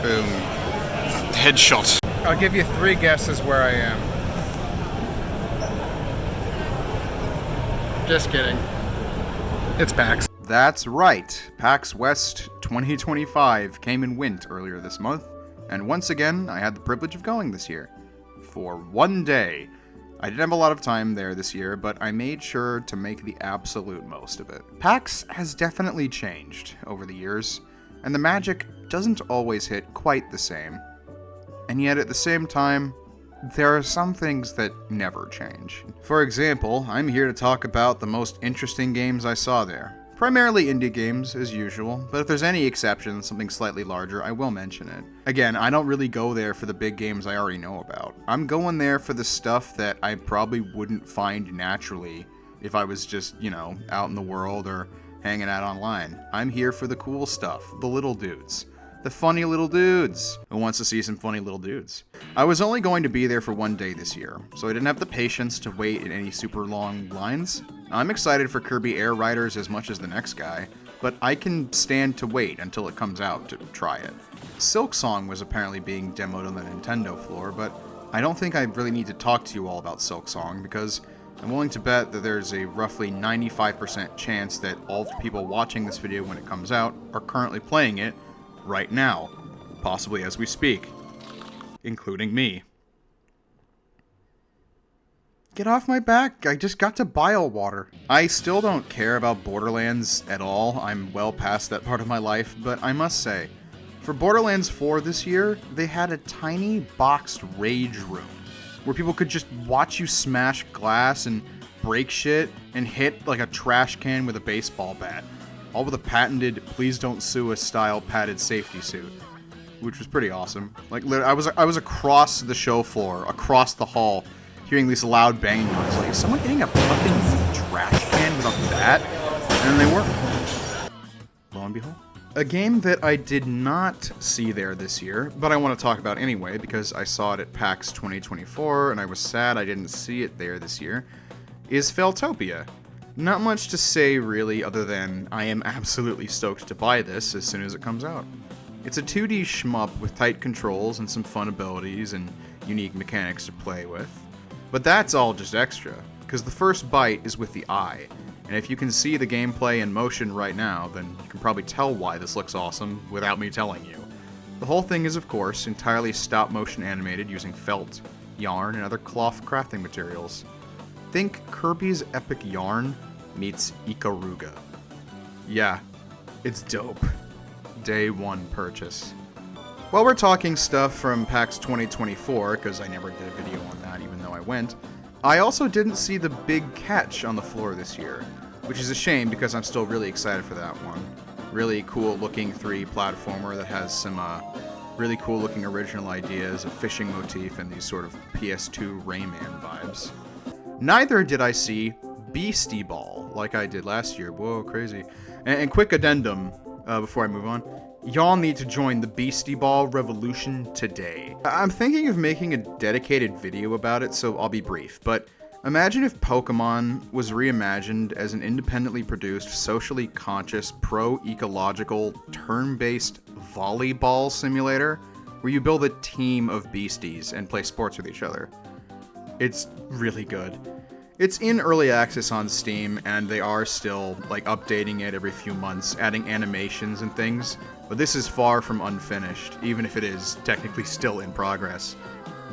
Boom. Headshot. I'll give you 3 guesses where I am. Just kidding. It's PAX. That's right. PAX West 2025 came and went earlier this month, and once again, I had the privilege of going this year. For one day. I didn't have a lot of time there this year, but I made sure to make the absolute most of it. PAX has definitely changed over the years, and the magic doesn't always hit quite the same. And yet at the same time, there are some things that never change. For example, I'm here to talk about the most interesting games I saw there. Primarily indie games, as usual, but if there's any exception, something slightly larger, I will mention it. Again, I don't really go there for the big games I already know about. I'm going there for the stuff that I probably wouldn't find naturally if I was just, out in the world or hanging out online. I'm here for the cool stuff, the little dudes. The funny little dudes. Who wants to see some funny little dudes? I was only going to be there for one day this year, so I didn't have the patience to wait in any super long lines. I'm excited for Kirby Air Riders as much as the next guy, but I can stand to wait until it comes out to try it. Silksong was apparently being demoed on the Nintendo floor, but I don't think I really need to talk to you all about Silksong because I'm willing to bet that there's a roughly 95% chance that all the people watching this video when it comes out are currently playing it right now, possibly as we speak, including me. Get off my back, I just got to bile water. I still don't care about Borderlands at all, I'm well past that part of my life, but I must say, for Borderlands 4 this year, they had a tiny boxed rage room, where people could just watch you smash glass and break shit, and hit like a trash can with a baseball bat. All with a patented "Please Don't Sue Us" style padded safety suit, which was pretty awesome. Like, I was across the show floor, across the hall, hearing these loud banging noises. Like, is someone hitting a fucking trash can with a bat? And they weren't. Lo and behold. A game that I did not see there this year, but I want to talk about anyway because I saw it at PAX 2024 and I was sad I didn't see it there this year, is Feltopia. Not much to say, really, other than I am absolutely stoked to buy this as soon as it comes out. It's a 2D shmup with tight controls and some fun abilities and unique mechanics to play with. But that's all just extra, because the first bite is with the eye, and if you can see the gameplay in motion right now, then you can probably tell why this looks awesome without me telling you. The whole thing is, of course, entirely stop-motion animated using felt, yarn, and other cloth crafting materials. Think Kirby's Epic Yarn meets Ikaruga. Yeah, it's dope. Day 1 purchase. While we're talking stuff from PAX 2024, because I never did a video on that even though I went, I also didn't see the big catch on the floor this year, which is a shame because I'm still really excited for that one. Really cool looking 3D platformer that has some really cool looking original ideas, a fishing motif, and these sort of PS2 Rayman vibes. Neither did I see Beastie Ball, like I did last year. Whoa, crazy. And quick addendum, before I move on. Y'all need to join the Beastie Ball revolution today. I'm thinking of making a dedicated video about it, so I'll be brief, but imagine if Pokemon was reimagined as an independently produced, socially conscious, pro-ecological, turn-based volleyball simulator, where you build a team of beasties and play sports with each other. It's really good. It's in early access on Steam, and they are still, updating it every few months, adding animations and things, but this is far from unfinished, even if it is technically still in progress.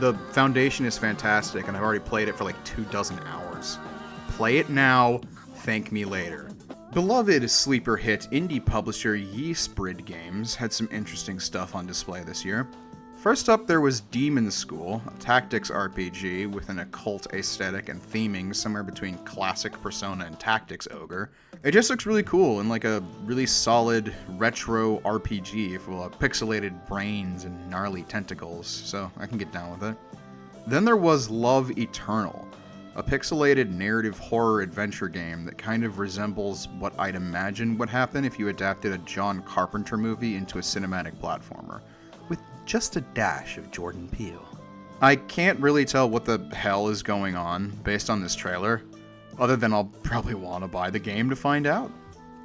The foundation is fantastic, and I've already played it for 24 hours. Play it now, thank me later. Beloved sleeper hit indie publisher Yeastbrid Games had some interesting stuff on display this year. First up, there was Demon School, a tactics RPG with an occult aesthetic and theming somewhere between classic Persona and Tactics Ogre. It just looks really cool and like a really solid retro RPG full of pixelated brains and gnarly tentacles, so I can get down with it. Then there was Love Eternal, a pixelated narrative horror adventure game that kind of resembles what I'd imagine would happen if you adapted a John Carpenter movie into a cinematic platformer, with just a dash of Jordan Peele. I can't really tell what the hell is going on based on this trailer, other than I'll probably want to buy the game to find out.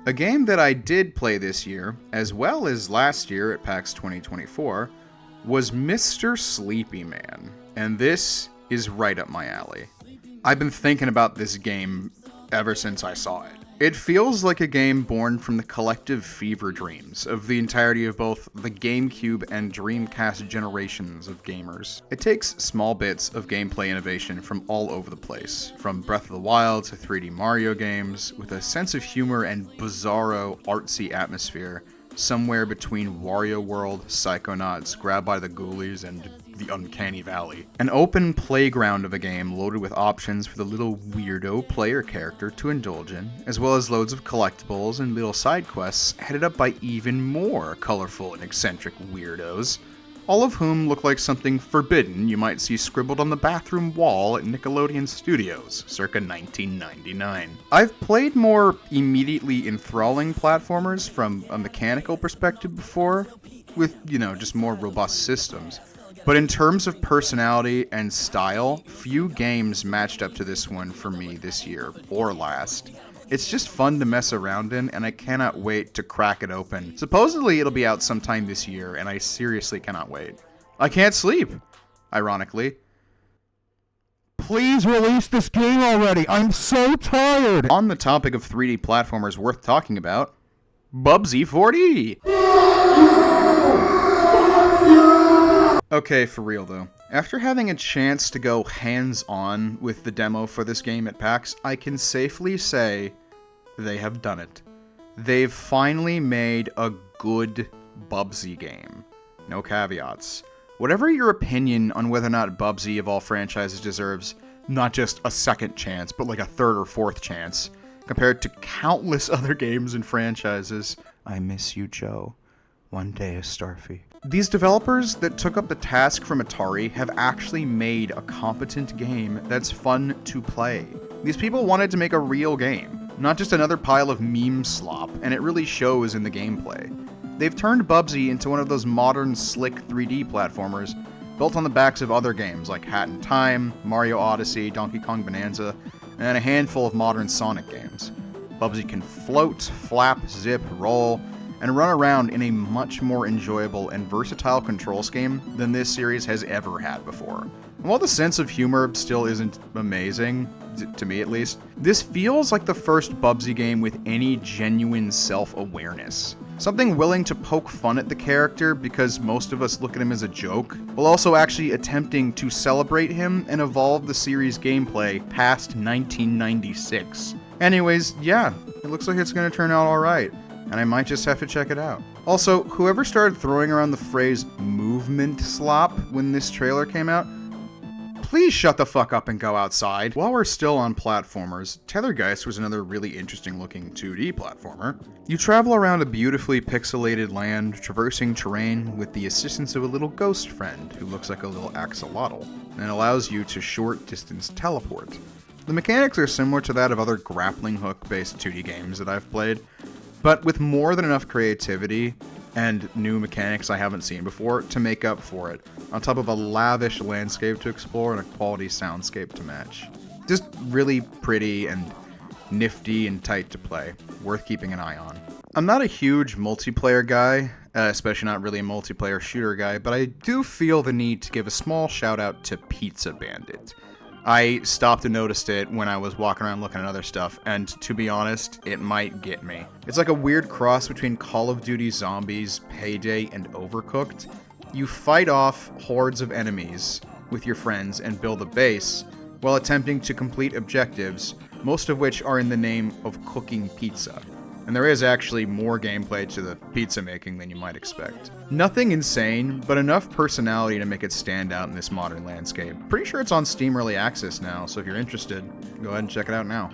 A game that I did play this year, as well as last year at PAX 2024, was Mr. Sleepy Man, and this is right up my alley. I've been thinking about this game ever since I saw it. It feels like a game born from the collective fever dreams of the entirety of both the GameCube and Dreamcast generations of gamers. It takes small bits of gameplay innovation from all over the place, from Breath of the Wild to 3D Mario games, with a sense of humor and bizarro, artsy atmosphere, somewhere between Wario World, Psychonauts, Grabbed by the Ghoulies, and the Uncanny Valley. An open playground of a game loaded with options for the little weirdo player character to indulge in, as well as loads of collectibles and little side quests headed up by even more colorful and eccentric weirdos, all of whom look like something forbidden you might see scribbled on the bathroom wall at Nickelodeon Studios, circa 1999. I've played more immediately enthralling platformers from a mechanical perspective before, with, just more robust systems. But in terms of personality and style, few games matched up to this one for me this year, or last. It's just fun to mess around in, and I cannot wait to crack it open. Supposedly it'll be out sometime this year, and I seriously cannot wait. I can't sleep, ironically. Please release this game already, I'm so tired! On the topic of 3D platformers worth talking about, Bubsy 4D! Okay, for real though. After having a chance to go hands-on with the demo for this game at PAX, I can safely say they have done it. They've finally made a good Bubsy game. No caveats. Whatever your opinion on whether or not Bubsy of all franchises deserves not just a second chance, but like a third or fourth chance, compared to countless other games and franchises, I miss you, Joe. One day a Starfy. These developers that took up the task from Atari have actually made a competent game that's fun to play. These people wanted to make a real game, not just another pile of meme slop, and it really shows in the gameplay. They've turned Bubsy into one of those modern, slick 3D platformers built on the backs of other games like Hat in Time, Mario Odyssey, Donkey Kong Bonanza, and a handful of modern Sonic games. Bubsy can float, flap, zip, roll, and run around in a much more enjoyable and versatile control scheme than this series has ever had before. And while the sense of humor still isn't amazing, to me at least, this feels like the first Bubsy game with any genuine self-awareness. Something willing to poke fun at the character because most of us look at him as a joke, while also actually attempting to celebrate him and evolve the series' gameplay past 1996. Anyways, yeah, it looks like it's gonna turn out alright, and I might just have to check it out. Also, whoever started throwing around the phrase movement slop when this trailer came out, please shut the fuck up and go outside. While we're still on platformers, Tethergeist was another really interesting looking 2D platformer. You travel around a beautifully pixelated land, traversing terrain with the assistance of a little ghost friend who looks like a little axolotl, and allows you to short distance teleport. The mechanics are similar to that of other grappling hook based 2D games that I've played, but with more than enough creativity and new mechanics I haven't seen before to make up for it, on top of a lavish landscape to explore and a quality soundscape to match. Just really pretty and nifty and tight to play, worth keeping an eye on. I'm not a huge multiplayer guy, especially not really a multiplayer shooter guy, but I do feel the need to give a small shout out to Pizza Bandit. I stopped and noticed it when I was walking around looking at other stuff, and to be honest, it might get me. It's like a weird cross between Call of Duty Zombies, Payday, and Overcooked. You fight off hordes of enemies with your friends and build a base, while attempting to complete objectives, most of which are in the name of cooking pizza. And there is actually more gameplay to the pizza making than you might expect. Nothing insane, but enough personality to make it stand out in this modern landscape. Pretty sure it's on Steam Early Access now, so if you're interested, go ahead and check it out now.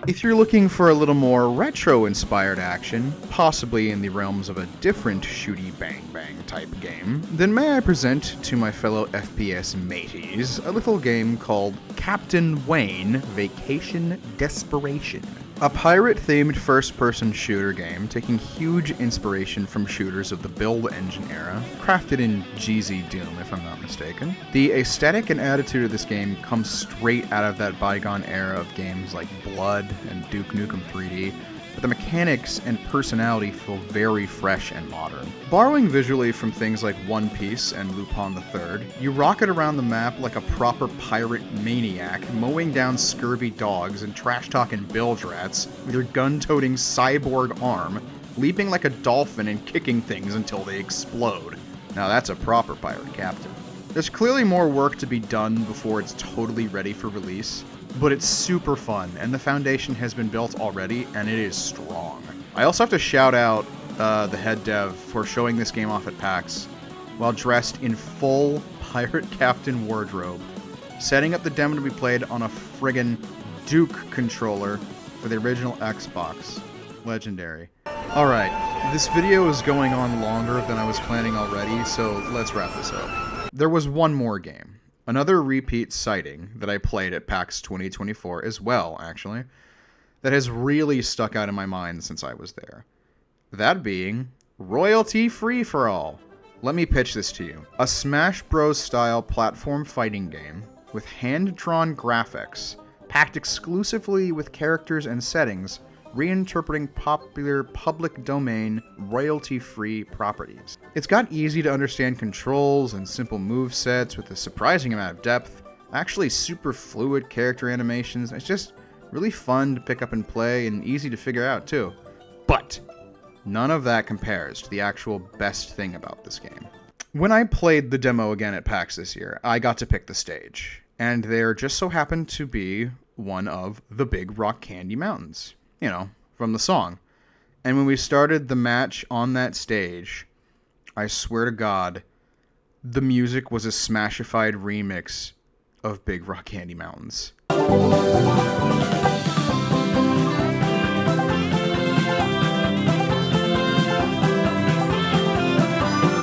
If you're looking for a little more retro-inspired action, possibly in the realms of a different shooty bang-bang type game, then may I present to my fellow FPS mateys a little game called Captain Wayne Vacation Desperation. A pirate-themed first-person shooter game taking huge inspiration from shooters of the Build Engine era, crafted in GZ Doom if I'm not mistaken. The aesthetic and attitude of this game comes straight out of that bygone era of games like Blood and Duke Nukem 3D, but the mechanics and personality feel very fresh and modern. Borrowing visually from things like One Piece and Lupin III, you rocket around the map like a proper pirate maniac, mowing down scurvy dogs and trash-talking bilge rats with your gun-toting cyborg arm, leaping like a dolphin and kicking things until they explode. Now that's a proper pirate captain. There's clearly more work to be done before it's totally ready for release, but it's super fun, and the foundation has been built already, and it is strong. I also have to shout out the head dev for showing this game off at PAX while dressed in full pirate captain wardrobe, setting up the demo to be played on a friggin' Duke controller for the original Xbox. Legendary. Alright, this video is going on longer than I was planning already, so let's wrap this up. There was one more game. Another repeat sighting that I played at PAX 2024 as well, actually, that has really stuck out in my mind since I was there. That being Royalty Free for All. Let me pitch this to you. A Smash Bros. Style platform fighting game with hand-drawn graphics, packed exclusively with characters and settings, reinterpreting popular public domain royalty-free properties. It's got easy to understand controls and simple move sets with a surprising amount of depth, actually super fluid character animations. It's just really fun to pick up and play and easy to figure out too. But none of that compares to the actual best thing about this game. When I played the demo again at PAX this year, I got to pick the stage, and there just so happened to be one of the Big Rock Candy Mountains. You know, from the song. And when we started the match on that stage, I swear to God, the music was a smashified remix of Big Rock Candy Mountains.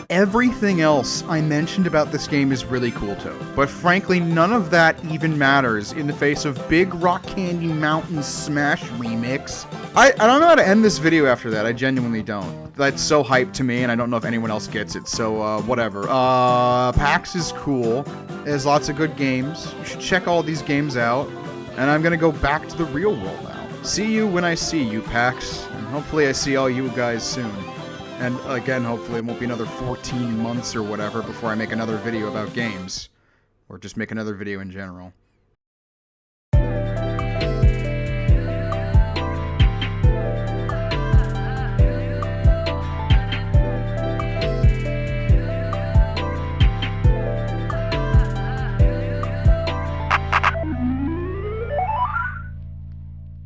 Everything else I mentioned about this game is really cool too, but frankly none of that even matters in the face of Big Rock Candy Mountain Smash Remix. I don't know how to end this video after that, I genuinely don't. That's so hyped to me and I don't know if anyone else gets it, so whatever. PAX is cool, it has lots of good games, you should check all these games out, and I'm gonna go back to the real world now. See you when I see you, PAX, and hopefully I see all you guys soon. And again, hopefully it won't be another 14 months or whatever before I make another video about games. Or just make another video in general.